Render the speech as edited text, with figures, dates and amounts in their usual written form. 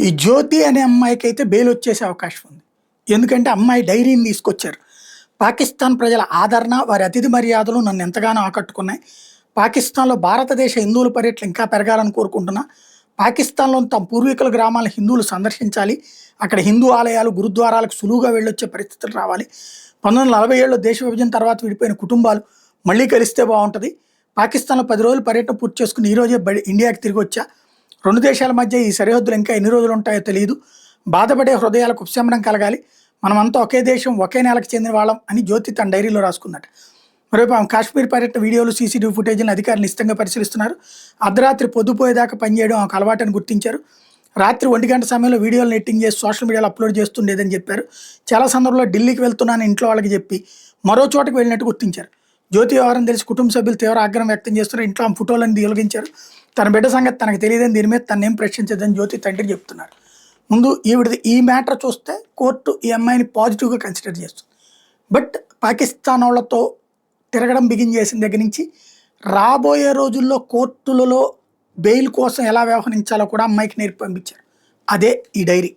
ఈ జ్యోతి అనే అమ్మాయికైతే బెయిల్ వచ్చేసే అవకాశం ఉంది. ఎందుకంటే అమ్మాయి డైరీని తీసుకొచ్చారు. పాకిస్తాన్ ప్రజల ఆదరణ, వారి అతిథి మర్యాదలు నన్ను ఎంతగానో ఆకట్టుకున్నాయి. పాకిస్తాన్‌లో భారతదేశ హిందువుల పర్యటన ఇంకా పెరగాలని కోరుకుంటున్నా. పాకిస్తాన్‌లోని తమ పూర్వీకుల గ్రామాలను హిందువులు సందర్శించాలి. అక్కడ హిందూ ఆలయాలు, గురుద్వారాలకు సులువుగా వెళ్ళొచ్చే పరిస్థితులు రావాలి. 1947లో దేశ విభజన తర్వాత విడిపోయిన కుటుంబాలు మళ్ళీ కలిస్తే బావుంటది. పాకిస్తాన్‌లో 10 రోజులు పర్యటన పూర్తి చేసుకుని ఈరోజే ఇండియాకి తిరిగొచ్చా. 2 దేశాల మధ్య ఈ సరిహద్దులు ఇంకా ఎన్ని రోజులు ఉంటాయో తెలీదు. బాధపడే హృదయాలకు ఉపశమనం కలగాలి. మనమంతా ఒకే దేశం, ఒకే నేలకు చెందిన వాళ్ళం అని జ్యోతి తన డైరీలో రాసుకుందట. మరోవైపు ఆమె కాశ్మీర్ పర్యటన వీడియోలు, సీసీటీవీ ఫుటేజ్లను అధికారులు నిశితంగా పరిశీలిస్తున్నారు. అర్ధరాత్రి పొద్దుపోయేదాకా పనిచేయడం ఆమెకు అలవాటని గుర్తించారు. రాత్రి 1 గంట సమయంలో వీడియోలను ఎడిటింగ్ చేసి సోషల్ మీడియాలో అప్లోడ్ చేస్తుండేదని చెప్పారు. చాలా సందర్భంలో ఢిల్లీకి వెళ్తున్నానని ఇంట్లో వాళ్ళకి చెప్పి మరో చోటకి వెళ్ళినట్టు గుర్తించారు. జ్యోతి వ్యవహారం తెలిసి కుటుంబ సభ్యులు తీవ్ర ఆగ్రహం వ్యక్తం చేస్తున్నారు. ఇంట్లో ఆమె ఫోటోలను తొలగించారు. తన బిడ్డ సంగతి తనకు తెలియదని, దీని మీద తనేం ప్రశ్నించదని జ్యోతి తండ్రి చెప్తున్నారు. ముందు ఈ మ్యాటర్ చూస్తే కోర్టు ఈ అమ్మాయిని పాజిటివ్గా కన్సిడర్ చేస్తుంది. బట్ పాకిస్తాన్ వాళ్ళతో తిరగడం బిగిన్ చేసిన దగ్గర నుంచి రాబోయే రోజుల్లో కోర్టులలో బెయిల్ కోసం ఎలా వ్యవహరించాలో కూడా అమ్మాయికి నేర్పి పంపించారు. అదే ఈ డైరీ.